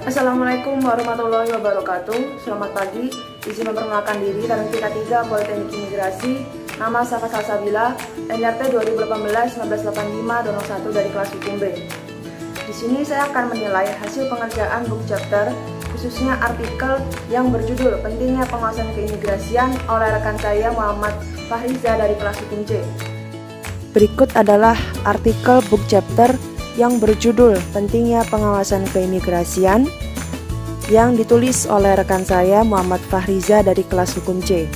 Assalamualaikum warahmatullahi wabarakatuh. Selamat pagi. Izin memperkenalkan diri, Taruna tingkat 3 Politeknik Imigrasi. Nama Safa Salsabila, NRT 2018-1985 dan 01 dari kelas hukum B. Di sini saya akan menilai hasil pengerjaan book chapter, khususnya artikel yang berjudul Pentingnya Pengawasan Keimigrasian oleh rekan saya Muhammad Fahriza dari kelas hukum C. Berikut adalah artikel book chapter yang berjudul Pentingnya Pengawasan Keimigrasian yang ditulis oleh rekan saya Muhammad Fahriza dari kelas hukum C.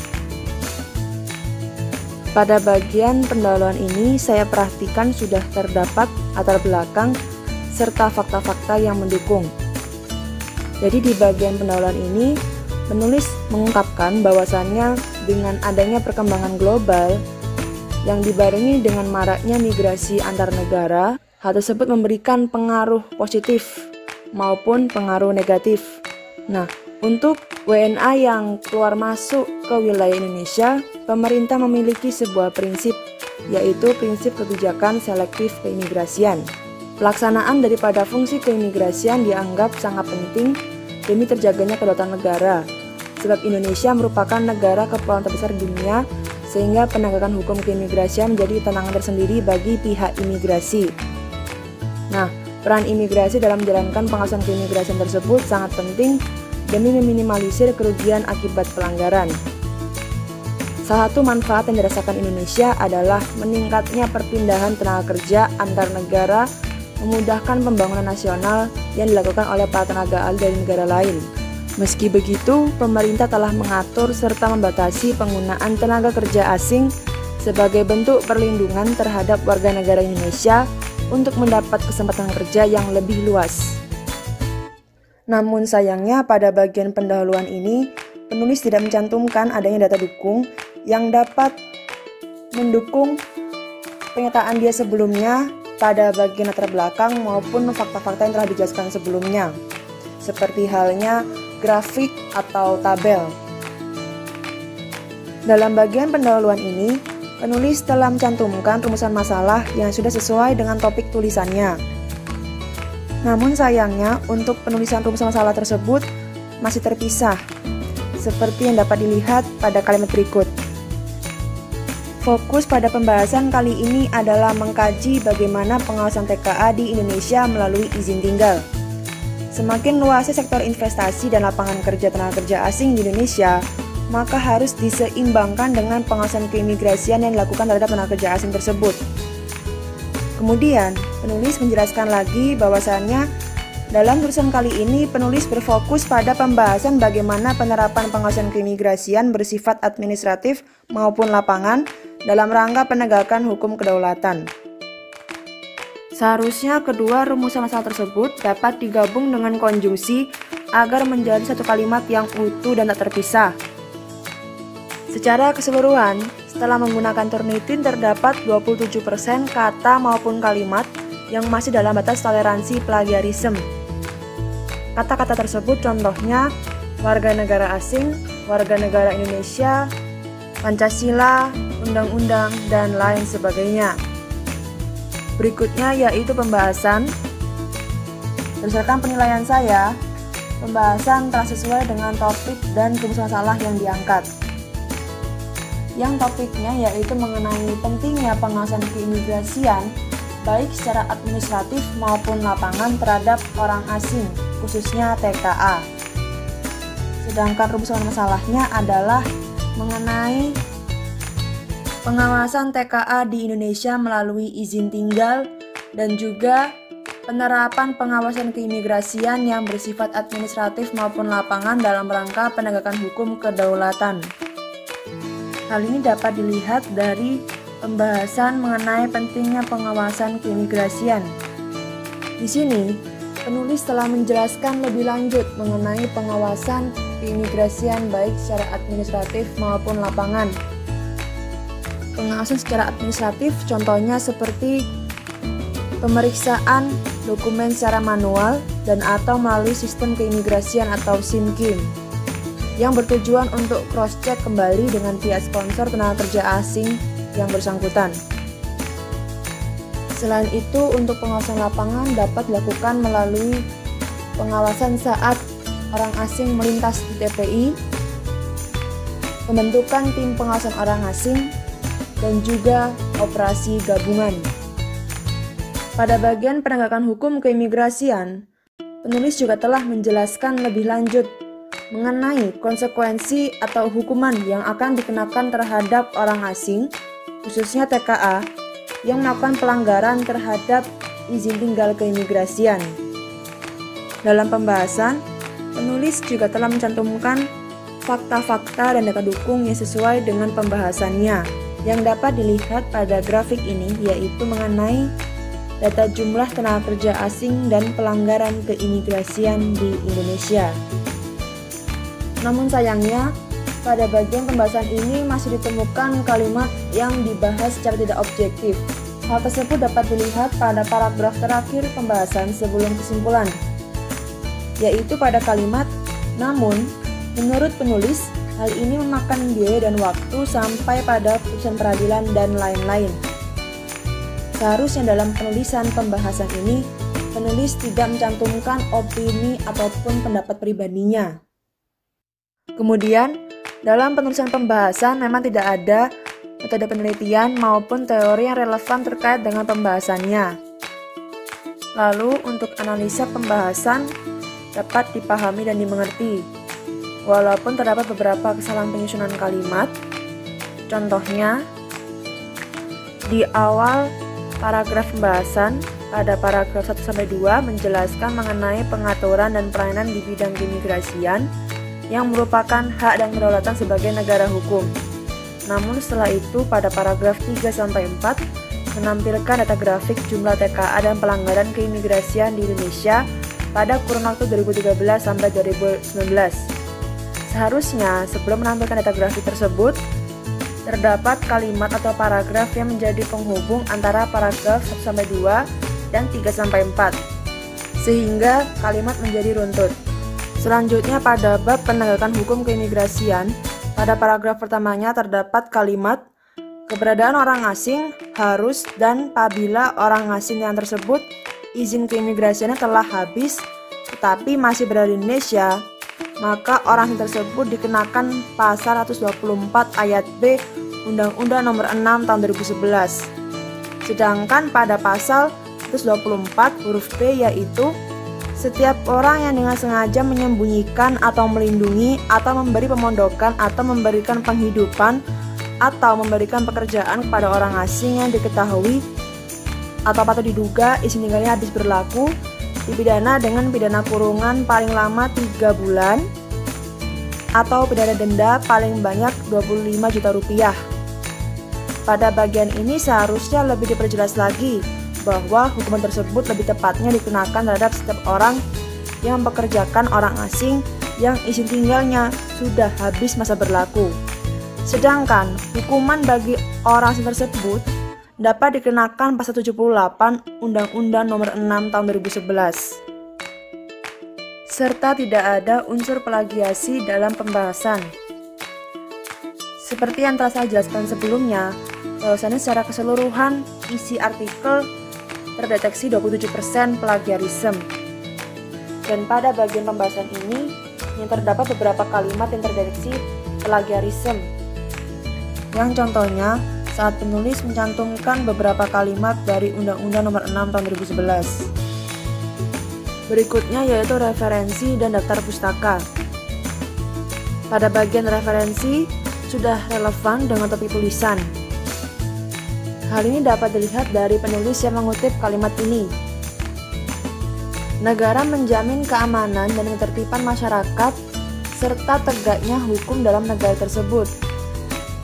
Pada bagian pendahuluan ini saya perhatikan sudah terdapat latar belakang serta fakta-fakta yang mendukung. Jadi di bagian pendahuluan ini penulis mengungkapkan bahwasannya dengan adanya perkembangan global yang dibarengi dengan maraknya migrasi antar negara, hal tersebut memberikan pengaruh positif maupun pengaruh negatif. Nah, untuk WNA yang keluar masuk ke wilayah Indonesia, pemerintah memiliki sebuah prinsip, yaitu prinsip kebijakan selektif keimigrasian. Pelaksanaan daripada fungsi keimigrasian dianggap sangat penting demi terjaganya kedaulatan negara, sebab Indonesia merupakan negara kepulauan terbesar di dunia, sehingga penegakan hukum keimigrasian menjadi tantangan tersendiri bagi pihak imigrasi. Nah, peran imigrasi dalam menjalankan pengawasan keimigrasian tersebut sangat penting demi meminimalisir kerugian akibat pelanggaran. Salah satu manfaat yang dirasakan Indonesia adalah meningkatnya perpindahan tenaga kerja antar negara, memudahkan pembangunan nasional yang dilakukan oleh para tenaga ahli dari negara lain. Meski begitu, pemerintah telah mengatur serta membatasi penggunaan tenaga kerja asing sebagai bentuk perlindungan terhadap warga negara Indonesia untuk mendapat kesempatan kerja yang lebih luas. Namun sayangnya pada bagian pendahuluan ini, penulis tidak mencantumkan adanya data dukung yang dapat mendukung pernyataan dia sebelumnya pada bagian latar belakang maupun fakta-fakta yang telah dijelaskan sebelumnya, seperti halnya grafik atau tabel. Dalam bagian pendahuluan ini, penulis telah mencantumkan rumusan masalah yang sudah sesuai dengan topik tulisannya. Namun sayangnya, untuk penulisan rumusan masalah tersebut masih terpisah, seperti yang dapat dilihat pada kalimat berikut. Fokus pada pembahasan kali ini adalah mengkaji bagaimana pengawasan TKA di Indonesia melalui izin tinggal. Semakin luasnya sektor investasi dan lapangan kerja tenaga kerja asing di Indonesia, maka harus diseimbangkan dengan pengawasan keimigrasian yang dilakukan terhadap tenaga kerja asing tersebut. Kemudian, penulis menjelaskan lagi bahwasannya dalam tulisan kali ini penulis berfokus pada pembahasan bagaimana penerapan pengawasan keimigrasian bersifat administratif maupun lapangan dalam rangka penegakan hukum kedaulatan. Seharusnya kedua rumusan masalah tersebut dapat digabung dengan konjungsi agar menjadi satu kalimat yang utuh dan tak terpisah. Secara keseluruhan, setelah menggunakan Turnitin terdapat 27% kata maupun kalimat yang masih dalam batas toleransi plagiarisme. Kata-kata tersebut contohnya warga negara asing, warga negara Indonesia, Pancasila, undang-undang, dan lain sebagainya. Berikutnya yaitu pembahasan. Berdasarkan penilaian saya, pembahasan telah sesuai dengan topik dan rumusan masalah yang diangkat. Yang topiknya yaitu mengenai pentingnya pengawasan keimigrasian baik secara administratif maupun lapangan terhadap orang asing, khususnya TKA. Sedangkan rumusan masalahnya adalah mengenai pengawasan TKA di Indonesia melalui izin tinggal dan juga penerapan pengawasan keimigrasian yang bersifat administratif maupun lapangan dalam rangka penegakan hukum kedaulatan. Hal ini dapat dilihat dari pembahasan mengenai pentingnya pengawasan keimigrasian. Di sini, penulis telah menjelaskan lebih lanjut mengenai pengawasan keimigrasian baik secara administratif maupun lapangan. Pengawasan secara administratif contohnya seperti pemeriksaan dokumen secara manual dan atau melalui sistem keimigrasian atau SIMKIM yang bertujuan untuk cross-check kembali dengan pihak sponsor tenaga kerja asing yang bersangkutan. Selain itu, untuk pengawasan lapangan dapat dilakukan melalui pengawasan saat orang asing melintas di TPI, pembentukan tim pengawasan orang asing, dan juga operasi gabungan. Pada bagian penegakan hukum keimigrasian, penulis juga telah menjelaskan lebih lanjut mengenai konsekuensi atau hukuman yang akan dikenakan terhadap orang asing, khususnya TKA, yang melakukan pelanggaran terhadap izin tinggal keimigrasian. Dalam pembahasan, penulis juga telah mencantumkan fakta-fakta dan data dukung yang sesuai dengan pembahasannya, yang dapat dilihat pada grafik ini, yaitu mengenai data jumlah tenaga kerja asing dan pelanggaran keimigrasian di Indonesia. Namun sayangnya, pada bagian pembahasan ini masih ditemukan kalimat yang dibahas secara tidak objektif. Hal tersebut dapat dilihat pada paragraf terakhir pembahasan sebelum kesimpulan, yaitu pada kalimat, namun, menurut penulis, hal ini memakan biaya dan waktu sampai pada putusan peradilan dan lain-lain. Seharusnya dalam penulisan pembahasan ini, penulis tidak mencantumkan opini ataupun pendapat pribadinya. Kemudian, dalam penulisan pembahasan memang tidak ada metode penelitian maupun teori yang relevan terkait dengan pembahasannya. Lalu, untuk analisa pembahasan dapat dipahami dan dimengerti, walaupun terdapat beberapa kesalahan penyusunan kalimat. Contohnya, di awal paragraf pembahasan, pada paragraf 1-2 menjelaskan mengenai pengaturan dan pelayanan di bidang keimigrasian yang merupakan hak dan kedaulatan sebagai negara hukum. Namun setelah itu pada paragraf 3-4 menampilkan data grafik jumlah TKA dan pelanggaran keimigrasian di Indonesia pada kurun waktu 2013 sampai 2019. Seharusnya sebelum menampilkan data grafik tersebut, terdapat kalimat atau paragraf yang menjadi penghubung antara paragraf 1-2 dan 3-4, sehingga kalimat menjadi runtut. Selanjutnya pada bab penegakan hukum keimigrasian, pada paragraf pertamanya terdapat kalimat keberadaan orang asing harus dan apabila orang asing yang tersebut izin keimigrasiannya telah habis tetapi masih berada di Indonesia, maka orang asing tersebut dikenakan pasal 124 ayat B Undang-Undang Nomor 6 Tahun 2011. Sedangkan pada pasal 124 huruf B yaitu setiap orang yang dengan sengaja menyembunyikan atau melindungi atau memberi pemondokan atau memberikan penghidupan atau memberikan pekerjaan kepada orang asing yang diketahui atau patut diduga izin tinggalnya habis berlaku dipidana dengan pidana kurungan paling lama 3 bulan atau pidana denda paling banyak 25 juta rupiah. Pada bagian ini seharusnya lebih diperjelas lagi bahwa hukuman tersebut lebih tepatnya dikenakan terhadap setiap orang yang mempekerjakan orang asing yang izin tinggalnya sudah habis masa berlaku. Sedangkan hukuman bagi orang asing tersebut dapat dikenakan pasal 78 Undang-Undang Nomor 6 Tahun 2011. Serta tidak ada unsur plagiasi dalam pembahasan. Seperti yang telah saya jelaskan sebelumnya, bahwasannya secara keseluruhan isi artikel terdeteksi 27% plagiarisme. Dan pada bagian pembahasan ini yang terdapat beberapa kalimat yang terdeteksi plagiarisme. Yang contohnya saat penulis mencantumkan beberapa kalimat dari Undang-Undang Nomor 6 Tahun 2011. Berikutnya yaitu referensi dan daftar pustaka. Pada bagian referensi sudah relevan dengan topik tulisan. Hal ini dapat dilihat dari penulis yang mengutip kalimat ini. Negara menjamin keamanan dan ketertiban masyarakat serta tegaknya hukum dalam negara tersebut.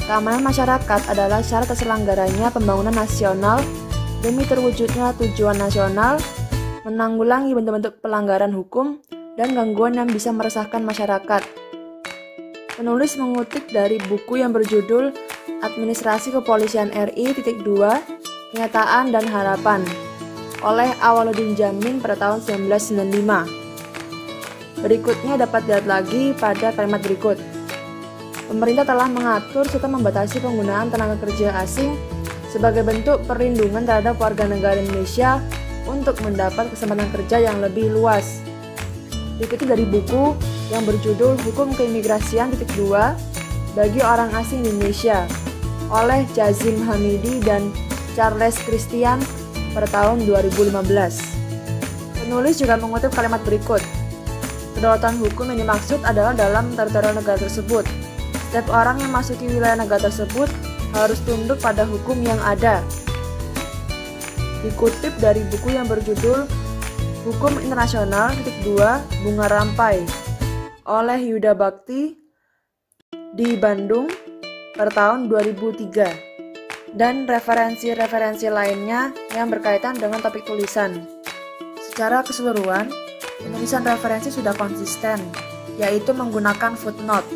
Keamanan masyarakat adalah syarat terselenggaranya pembangunan nasional demi terwujudnya tujuan nasional, menanggulangi bentuk-bentuk pelanggaran hukum dan gangguan yang bisa meresahkan masyarakat. Penulis mengutip dari buku yang berjudul Administrasi Kepolisian RI _2 Kenyataan dan Harapan oleh Awaludin Djamin pada tahun 1995. Berikutnya dapat dilihat lagi pada kalimat berikut. Pemerintah telah mengatur serta membatasi penggunaan tenaga kerja asing sebagai bentuk perlindungan terhadap warga negara Indonesia untuk mendapat kesempatan kerja yang lebih luas. dikutip dari buku yang berjudul Hukum Keimigrasian _2 bagi Orang Asing di Indonesia oleh Jazim Hamidi dan Charles Christian pada tahun 2015. Penulis juga mengutip kalimat berikut. Kedaulatan hukum yang dimaksud adalah dalam teritorial negara tersebut. Setiap orang yang masuki wilayah negara tersebut harus tunduk pada hukum yang ada. Dikutip dari buku yang berjudul Hukum Internasional _2 Bunga Rampai oleh Yuda Bakti di Bandung pada tahun 2003, dan referensi-referensi lainnya yang berkaitan dengan topik tulisan. Secara keseluruhan, penulisan referensi sudah konsisten, yaitu menggunakan footnote.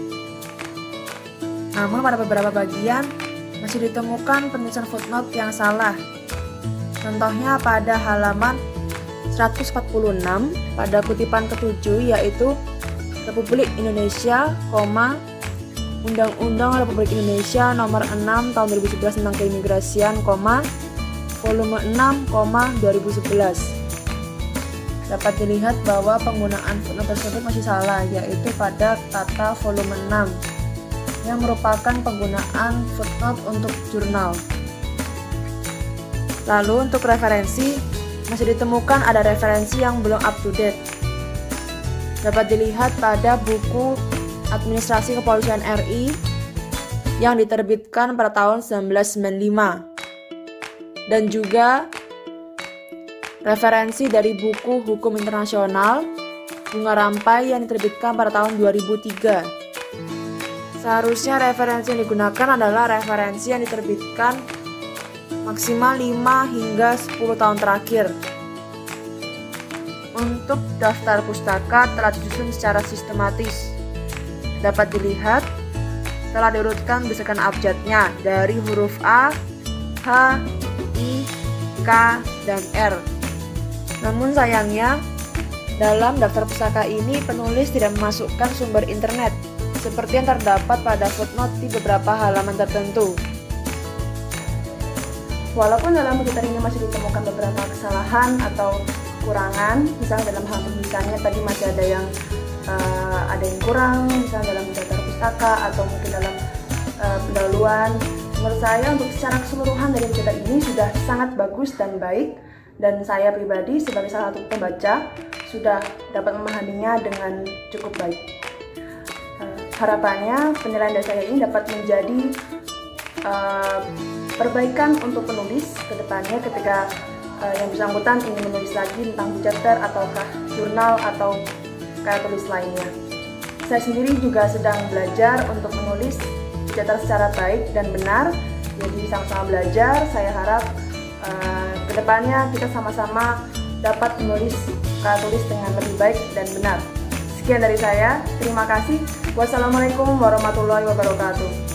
Namun pada beberapa bagian masih ditemukan penulisan footnote yang salah. Contohnya pada halaman 146 pada kutipan ke-7, yaitu Republik Indonesia, Undang-Undang Republik Indonesia Nomor 6 Tahun 2011 tentang Keimigrasian, volume 6, 2011. Dapat dilihat bahwa penggunaan footnote tersebut masih salah, yaitu pada kata volume 6 yang merupakan penggunaan footnote untuk jurnal. Lalu untuk referensi, masih ditemukan ada referensi yang belum up to date. Dapat dilihat pada buku Administrasi Kepolisian RI yang diterbitkan pada tahun 1995, dan juga referensi dari buku Hukum Internasional Bunga Rampai yang diterbitkan pada tahun 2003. Seharusnya referensi yang digunakan adalah referensi yang diterbitkan maksimal 5 hingga 10 tahun terakhir. Untuk daftar pustaka telah disusun secara sistematis. Dapat dilihat telah diurutkan berdasarkan abjadnya dari huruf A, H, I, K, dan R. Namun sayangnya, dalam daftar pustaka ini penulis tidak memasukkan sumber internet seperti yang terdapat pada footnote di beberapa halaman tertentu. Walaupun dalam buku ini masih ditemukan beberapa kesalahan atau kekurangan, misalnya dalam hal penulisannya tadi masih ada yang kurang, misalnya dalam daftar pustaka atau mungkin dalam pendahuluan. Menurut saya untuk secara keseluruhan dari buku ini sudah sangat bagus dan baik, dan saya pribadi sebagai salah satu pembaca sudah dapat memahaminya dengan cukup baik. Harapannya penilaian dari saya ini dapat menjadi perbaikan untuk penulis ke depannya ketika yang bersangkutan ingin menulis lagi tentang chapter ataukah jurnal atau karya tulis lainnya. Saya sendiri juga sedang belajar untuk menulis chapter secara baik dan benar, jadi sama-sama belajar. Saya harap ke depannya kita sama-sama dapat menulis karya tulis dengan lebih baik dan benar. Sekian dari saya, terima kasih. Wassalamualaikum warahmatullahi wabarakatuh.